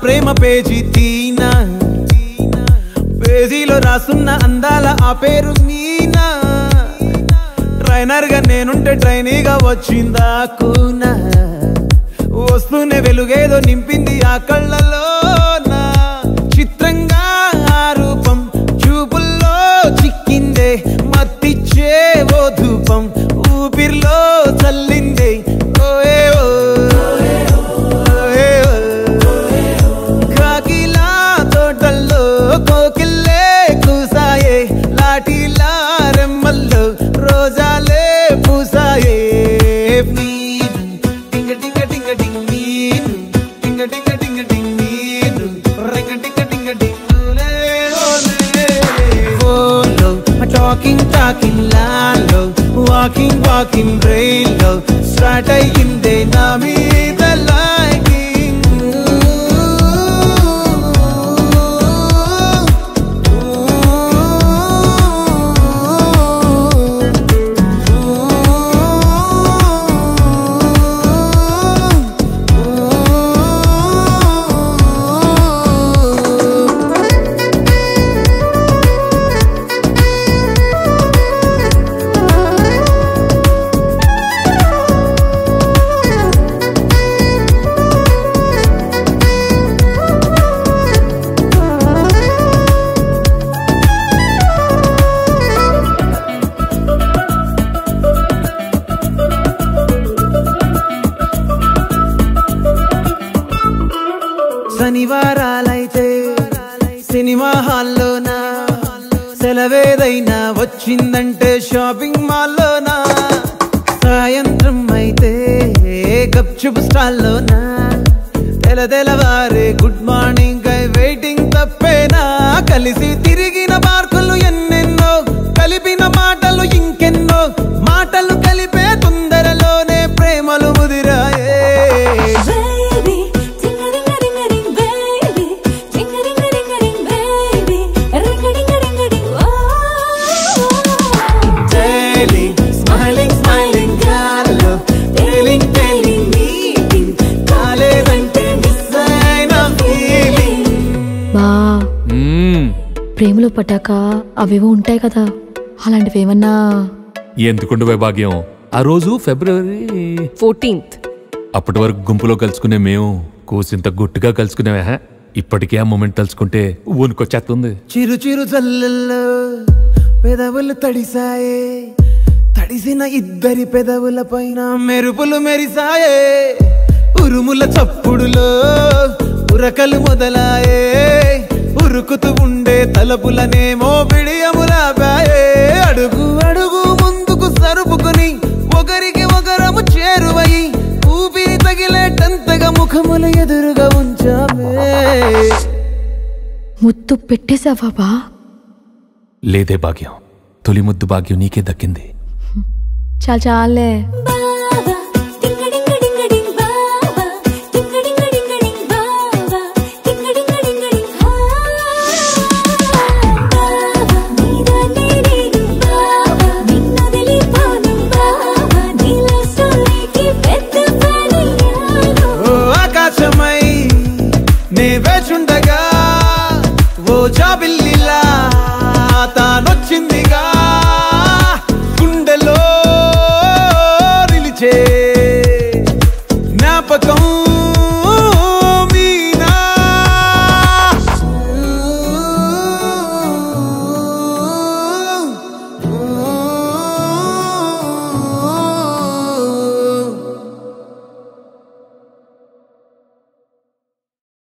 ప్రేమ page తీనా పేజీలో రాసున్న అందాల ఆ పేరు మీనా ట్రైనర్ గా నేనుంటే ట్రైనీగా వచ్చిందా కూనా వస్తూనే వెలుగేదో నింపింది ఆ కళ్ళలో చిత్రంగా ఆ రూపం చూపుల్లో చిక్కిందే మత్తిచ్చే ఓ ధూపం ఊపిరిలో చల్లిందే కాకిలా తోటల్లో కోకిల్లే కూసాయే లాఠీలా రెమ్మల్లో రోజాలే పూసాయే టింగ టింగ టింగ టింగ్ నీరు టింగ టింగ టింగ టింగ్ నీరు రింగ టింగ టింగ టింగులే ఓలో టాకింగ్ టాకింగ్ లాలో వాకింగ్ వాకింగ్ బ్రెయిన్లో స్టార్ట్ అయ్యిందే నా మీద లైకింగ్ శనివారాలైతే సినిమా హాల్లోనా సెలవేదైనా వచ్చిందంటే షాపింగ్ మాల్లోనా సాయంత్రం అయితే గప్చుప్ స్టాల్లోనా తెలవారే గుడ్ మార్నింగ్ ఐ వెయిటింగ్ తప్పేనా కలిసి తిరిగిన పార్కులు ఎన్నెన్నో కలిపిన మాటలు ఇంకెన్నో మాటలు కలిపే తొందరలోనే ప్రేమలు ముదిరాయే ప్రేమలో పట్టాక అవేవో ఉంటాయి కదా అలాంటివి ఏమన్నా ఎందుకుండే భాగ్యం ఆ రోజు ఫిబ్రవరి 14th అప్పటి వరకు గుంపులో కలుసుకునే మేము కూసింత గుట్టుగా కలుసుకునేవా ఇప్పటికే ఆ మూమెంట్ తలుచుకుంటే ఊనుకొచ్చేస్తుంది చిరు చిరు చల్లల్లో పెదవులు తడిసాయే తడిసిన ఇద్దరి పెదవుల పైన మెరుపులు మెరిసాయే ఉరుముల చప్పుడులో ఉరకలు మొదలాయే ఉరుకుతూ ఉండే తలపులనేమో బిడియములాపాయే అడుగు అడుగు ముందుకు సరుపుకుని ఒకరికి ఒకరము చేరువై ఊపిరి తగిలేటంతగా ముఖములు ఎదురుగా ఉంచామే ముద్దు పెట్టేశావా బా లేదే భాగ్యం తొలి ముద్దు భాగ్యం నీకే దక్కింది చాలే నే వేచుండగా ఓ జాబిల్లిలా తానొచ్చింది